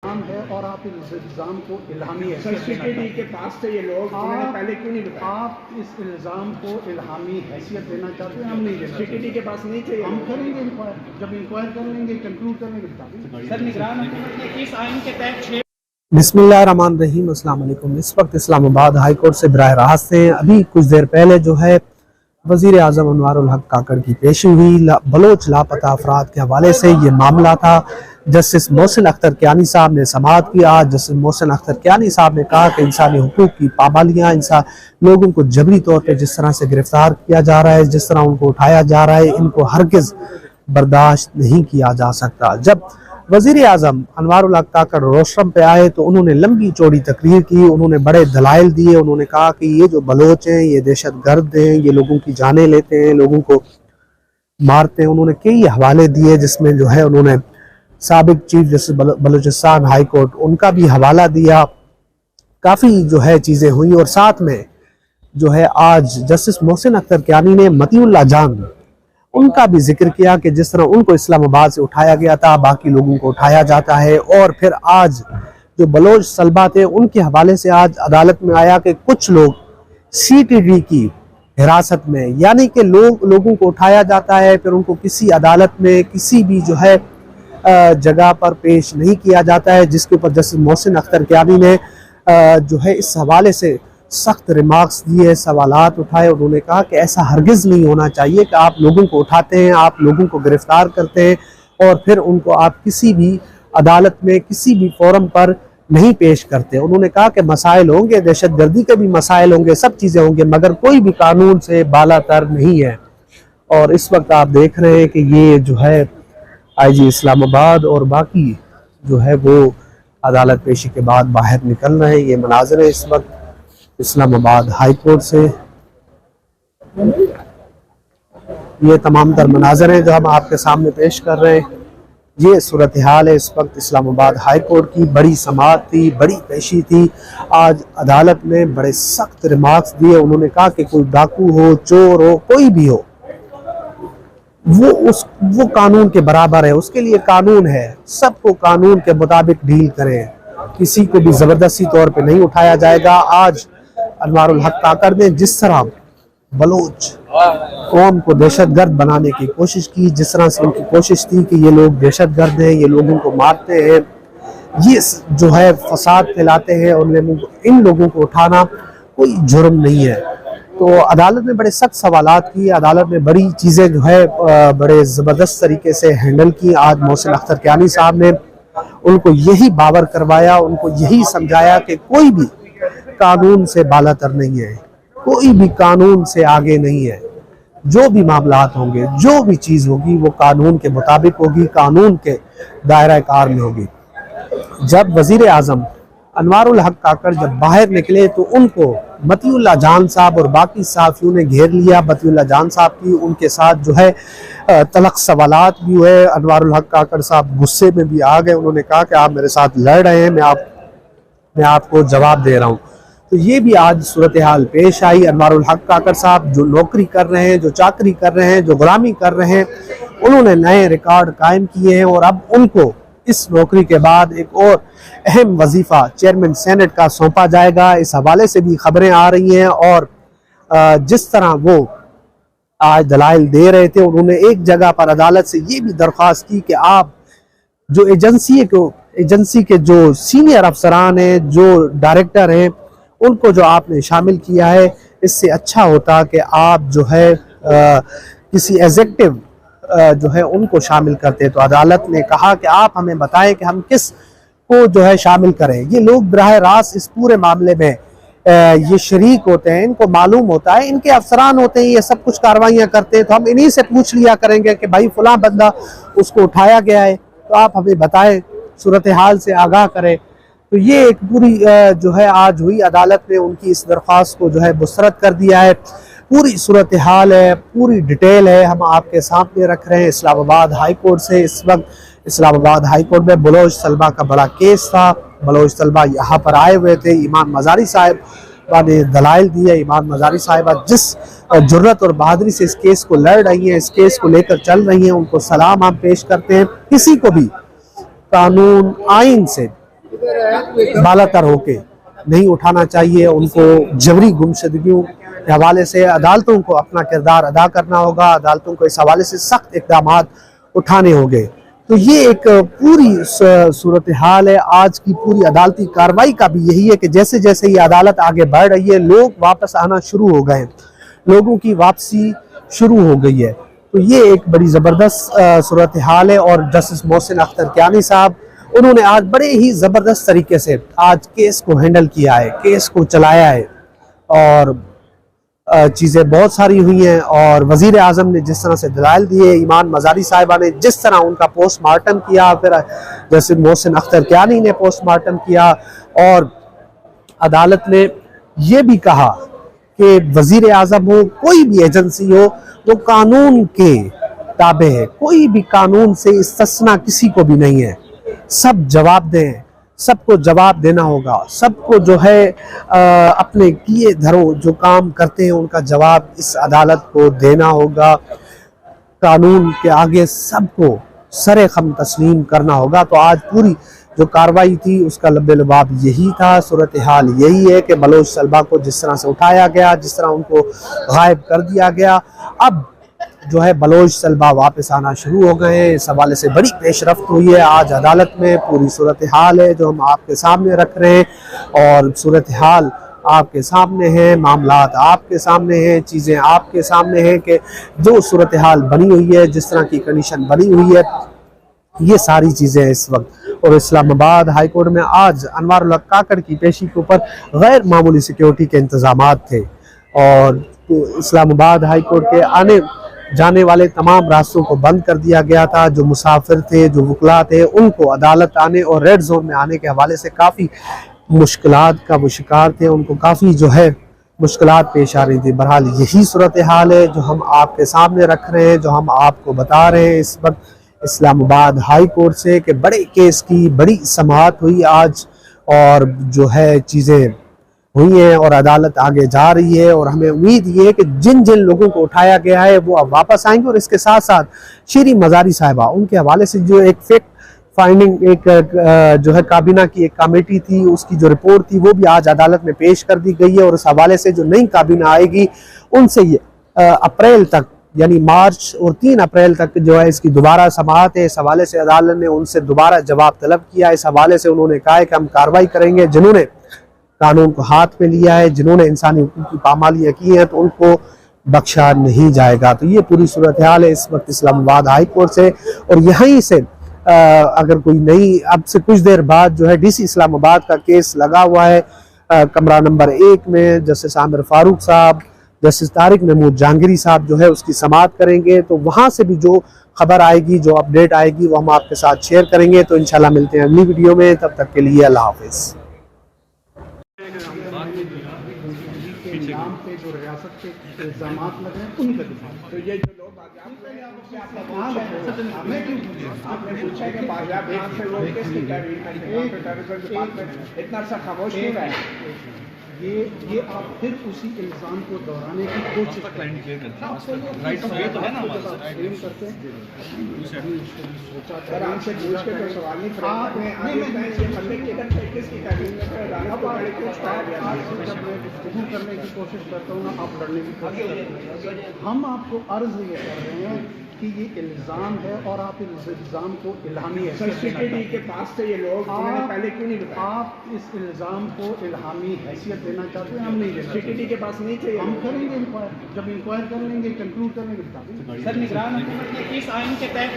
इल्ज़ाम है और आप इस इल्ज़ाम को इल्हामी हैसियत देना सीटीडी के पास से ये लोग उन्होंने पहले क्यों नहीं बताया? आप इस इल्ज़ाम को इल्हामी हैसियत देना चाहते हैं, हम नहीं देना सीटीडी के पास नहीं थे। हम करेंगे इंक्वायर, जब इंक्वायर कर लेंगे, कंक्लूड कर लेंगे बता सर, निगरान हुकूमत ने किस आइन के तहत बिस्मिल्लाहिर्रहमानिर्रहीम, अस्सलाम वालेकुम। इस वक्त इस्लामाबाद हाई कोर्ट से बराह रास्त हैं। अभी कुछ देर पहले जो है वज़ीर आज़म अनवारुल हक काकड़ की पेशी हुई। बलोच लापता अफराद के हवाले से ये मामला था। जस्टिस मोहसिन अख्तर कियानी साहब ने समाअत की। आज जस्टिस मोहसिन अख्तर कियानी साहब ने कहा कि इंसानी हुकूक की पाबंदियाँ, इंसान लोगों को जबरी तौर पर जिस तरह से गिरफ्तार किया जा रहा है, जिस तरह उनको उठाया जा रहा है, इनको हरगिज़ बर्दाश्त नहीं किया जा सकता। जब वज़ीर आज़म अनवारुल हक काकड़ रोस्टरम पे आए तो उन्होंने लंबी चौड़ी तकरीर की, उन्होंने बड़े दलाइल दिए। उन्होंने कहा कि ये जो बलोच हैं ये दहशत गर्द हैं, ये लोगों की जानें लेते हैं, लोगों को मारते हैं। उन्होंने कई हवाले दिए जिसमें जो है उन्होंने साबिक chief justice Balochistan high court उनका भी हवाला दिया। काफ़ी जो है चीज़ें हुई और साथ में जो है आज जस्टिस मोहसिन अख्तर कियानी ने मतीउल्लाह जान उनका भी जिक्र किया कि जिस तरह उनको इस्लामाबाद से उठाया गया था, बाकी लोगों को उठाया जाता है। और फिर आज जो बलोच तलबा थे उनके हवाले से आज अदालत में आया कि कुछ लोग सीटीडी की हिरासत में, यानी कि लोगों को उठाया जाता है, फिर उनको किसी अदालत में किसी भी जो है जगह पर पेश नहीं किया जाता है, जिसके ऊपर जस्टिस मोहसिन अख्तर कियानी ने जो है इस हवाले से सख्त रिमार्क्स दिए, सवालात उठाए। उन्होंने कहा कि ऐसा हरगिज़ नहीं होना चाहिए कि आप लोगों को उठाते हैं, आप लोगों को गिरफ्तार करते हैं और फिर उनको आप किसी भी अदालत में किसी भी फोरम पर नहीं पेश करते। उन्होंने कहा कि मसाइल होंगे, दहशत गर्दी के भी मसाइल होंगे, सब चीज़ें होंगी, मगर कोई भी कानून से बालातर नहीं है। और इस वक्त आप देख रहे हैं कि ये जो है IG इस्लामाबाद और बाकी जो है वो अदालत पेशी के बाद बाहर निकल रहे हैं। ये मनाज़र है इस वक्त इस्लामाबाद हाई कोर्ट से। ये तमाम तर मनाज़र हैं जो हम आपके सामने पेश कर रहे हैं। ये सूरत हाल है इस वक्त इस्लामाबाद हाई कोर्ट की। बड़ी समाअत थी, बड़ी पेशी थी। आज अदालत ने बड़े सख्त रिमार्क्स दिए। उन्होंने कहा कि कोई डाकू हो, चोर हो, कोई भी हो, वो कानून के बराबर है, उसके लिए कानून है, सबको कानून के मुताबिक डील करें, किसी को भी ज़बरदस्ती तौर पे नहीं उठाया जाएगा। आज अनवारुल हक काकड़ ने जिस तरह बलोच कौम को दहशतगर्द बनाने की कोशिश की, जिस तरह से उनकी कोशिश थी कि ये लोग दहशतगर्द हैं, ये लोगों को मारते हैं, ये जो है फसाद फैलाते हैं, और इन लोगों को उठाना कोई जुर्म नहीं है। तो अदालत ने बड़े सख्त सवालात किए। अदालत ने बड़ी चीज़ें जो है बड़े ज़बरदस्त तरीके से हैंडल की। आज मोहसिन अख्तर कियानी साहब ने उनको यही बावर करवाया, उनको यही समझाया कि कोई भी कानून से बालातर नहीं है, कोई भी कानून से आगे नहीं है। जो भी मामलात होंगे, जो भी चीज़ होगी वो कानून के मुताबिक होगी, कानून के दायरा कार में होगी। जब वज़ीर आज़म अनवारुल हक काकड़ जब बाहर निकले तो उनको मतीउल्लाह जान साहब और बाकी साफियों ने घेर लिया। मतीउल्लाह जान साहब की उनके साथ जो है तलख सवालात भी हुए। अनवारुल हक काकड़ साहब गुस्से में भी आ गए। उन्होंने कहा कि आप मेरे साथ लड़ रहे हैं, मैं आपको जवाब दे रहा हूँ। तो ये भी आज सूरत हाल पेश आई। अनवारुल हक काकड़ साहब जो नौकरी कर रहे हैं, जो चाकरी कर रहे हैं, जो गुलामी कर रहे हैं, उन्होंने नए रिकॉर्ड कायम किए हैं और अब उनको इस नौकरी के बाद एक और अहम वजीफा चेयरमैन सेनेट का सौंपा जाएगा। इस हवाले से भी खबरें आ रही हैं। और जिस तरह वो आज दलाइल दे रहे थे, उन्होंने एक जगह पर अदालत से ये भी दरख्वास्त की कि आप जो एजेंसी के जो सीनियर अफसरान हैं, जो डायरेक्टर हैं, उनको जो आपने शामिल किया है, इससे अच्छा होता कि आप जो है किसी एग्जीक्यूटिव जो है उनको शामिल करते। तो अदालत ने कहा कि आप हमें बताएं कि हम किस को जो है शामिल करें। ये लोग बराह रास्त इस पूरे मामले में ये शरीक होते हैं, इनको मालूम होता है, इनके अफसरान होते हैं, ये सब कुछ कार्रवाइयाँ करते हैं। तो हम इन्हीं से पूछ लिया करेंगे कि भाई फलां बंदा उसको उठाया गया है, तो आप हमें बताएं, सूरत हाल से आगाह करें। तो ये एक पूरी जो है आज हुई। अदालत ने उनकी इस दरख्वास्त को जो है मुस्तरद कर दिया है। पूरी सूरत हाल है, पूरी डिटेल है, हम आपके सामने रख रहे हैं इस्लामाबाद हाई कोर्ट से। इस वक्त इस्लामाबाद हाई कोर्ट में बलोच तलबा का बड़ा केस था। बलोच तलबा यहाँ पर आए हुए थे। ईमान मज़ारी साहिबा ने दलाइल दिए। ईमान मज़ारी साहिबा जिस जुर्रत और बहादुरी से इस केस को लड़ रही हैं, इस केस को लेकर चल रही हैं, उनको सलाम हम पेश करते हैं। किसी को भी कानून आइन से बालातर होके नहीं उठाना चाहिए। उनको जबरी गुमशुदगियों के हवाले से अदालतों को अपना किरदार अदा करना होगा, अदालतों को इस हवाले से सख्त इक़दाम उठाने होंगे। तो ये एक पूरी सूरत हाल है। आज की पूरी अदालती कार्रवाई का भी यही है कि जैसे जैसे ये अदालत आगे बढ़ रही है, लोग वापस आना शुरू हो गए, लोगों की वापसी शुरू हो गई है। तो ये एक बड़ी ज़बरदस्त सूरत हाल है। और जस्टिस मोहसिन अख्तर कियानी साहब, उन्होंने आज बड़े ही ज़बरदस्त तरीके से आज केस को हैंडल किया है, केस को चलाया है, और चीज़ें बहुत सारी हुई हैं। और वज़ीर आज़म ने जिस तरह से दलाइल दिए, ईमान मज़ारी साहिबा ने जिस तरह उनका पोस्टमार्टम किया, फिर जैसे मोहसिन अख्तर कियानी ने पोस्टमार्टम किया, और अदालत ने यह भी कहा कि वज़ीर आज़म हो, कोई भी एजेंसी हो, तो कानून के ताबे है, कोई भी कानून से इस्तिस्ना किसी को भी नहीं है। सब जवाब दें, सबको जवाब देना होगा, सबको जो है अपने किए धरो जो काम करते हैं उनका जवाब इस अदालत को देना होगा। कानून के आगे सबको सरे खम तस्लीम करना होगा। तो आज पूरी जो कार्रवाई थी उसका लब्बे लबाब यही था, सूरत हाल यही है कि बलोच तलबा को जिस तरह से उठाया गया, जिस तरह उनको गायब कर दिया गया, अब जो है बलोच तलबा वापस आना शुरू हो गए हैं। इस हवाले से बड़ी पेशरफ्त हुई है आज अदालत में। पूरी सूरत हाल है जो हम आपके सामने रख रहे हैं, और सूरत हाल आपके सामने है, मामलात आपके सामने हैं, चीज़ें आपके सामने हैं कि जो सूरत हाल बनी हुई है, जिस तरह की कंडीशन बनी हुई है, ये सारी चीज़ें इस वक्त। और इस्लामाबाद हाई कोर्ट में आज अनवारुल हक काकड़ की पेशी के ऊपर गैर मामूली सिक्योरिटी के इंतजामात थे, और तो इस्लामाबाद हाई कोर्ट के आने जाने वाले तमाम रास्तों को बंद कर दिया गया था। जो मुसाफिर थे, जो वकला थे, उनको अदालत आने और रेड जोन में आने के हवाले से काफ़ी मुश्किलात का वो शिकार थे, उनको काफ़ी जो है मुश्किलात पेश आ रही थी। बहरहाल यही सूरत हाल है जो हम आपके सामने रख रहे हैं, जो हम आपको बता रहे हैं इस वक्त इस्लामाबाद हाई कोर्ट से कि बड़े केस की बड़ी समाअत हुई आज, और जो है चीज़ें हुई हैं और अदालत आगे जा रही है। और हमें उम्मीद ये है कि जिन जिन लोगों को उठाया गया है वो अब वापस आएंगे। और इसके साथ साथ शीरी मज़ारी साहिबा, उनके हवाले से जो एक फैक्ट फाइंडिंग, एक जो है काबीना की एक कमेटी थी, उसकी जो रिपोर्ट थी वो भी आज अदालत में पेश कर दी गई है। और इस हवाले से जो नई काबीना आएगी उनसे ये अप्रैल तक, यानी मार्च और 3 अप्रैल तक जो है इसकी दोबारा समाअत है। इस हवाले से अदालत ने उनसे दोबारा जवाब तलब किया। इस हवाले से उन्होंने कहा है कि हम कार्रवाई करेंगे, जिन्होंने कानून को हाथ में लिया है, जिन्होंने इंसानी हुकूक की पामालियाँ की हैं, तो उनको बख्शा नहीं जाएगा। तो ये पूरी सूरत हाल है इस वक्त इस्लामाबाद हाई कोर्ट से। और यहीं से अगर कोई नई, अब से कुछ देर बाद जो है DC इस्लामाबाद का केस लगा हुआ है कमरा नंबर 1 में, जस्टिस आमिर फारूक साहब, जस्टिस तारिक महमूद जहांगीरी साहब जो है उसकी समाअत करेंगे। तो वहाँ से भी जो खबर आएगी, जो अपडेट आएगी, वो हम आपके साथ शेयर करेंगे। तो इंशाल्लाह मिलते हैं अगली वीडियो में, तब तक के लिए अल्लाह हाफिज़। नाम पे जो रियासत के इल्जामात लगे हैं उनका दिफा। तो ये जो लोग आपने पूछा है कि बाज़ाब यहाँ से लोग किसकी तहरीर में इतना सा खामोश क्यों रहा है? ये आप फिर उसी इल्ज़ाम को दोहराने की कोशिश सर आपसे पूछ के तो सवाल नहीं करा आपने किसकी तहरीर में करने की कोशिश करता हूँ ना, आप लड़ने की कोशिश करते हैं। हम आपको अर्ज ये कर रहे हैं कि ये इल्ज़ाम है और आप इस इल्ज़ाम को इल्हामी सीसीटीवी के पास से ये लोग उन्होंने पहले क्यों नहीं बताया? आप इस इल्ज़ाम को इल्हामी हैसियत देना चाहते हैं, हम नहीं देना। सीसीटीवी के पास नहीं थे, हम करेंगे इंक्वायर, जब इंक्वायर कर लेंगे, कंक्लूड कर लेंगे। सर निगरान हुकूमत ने किस आइन के तहत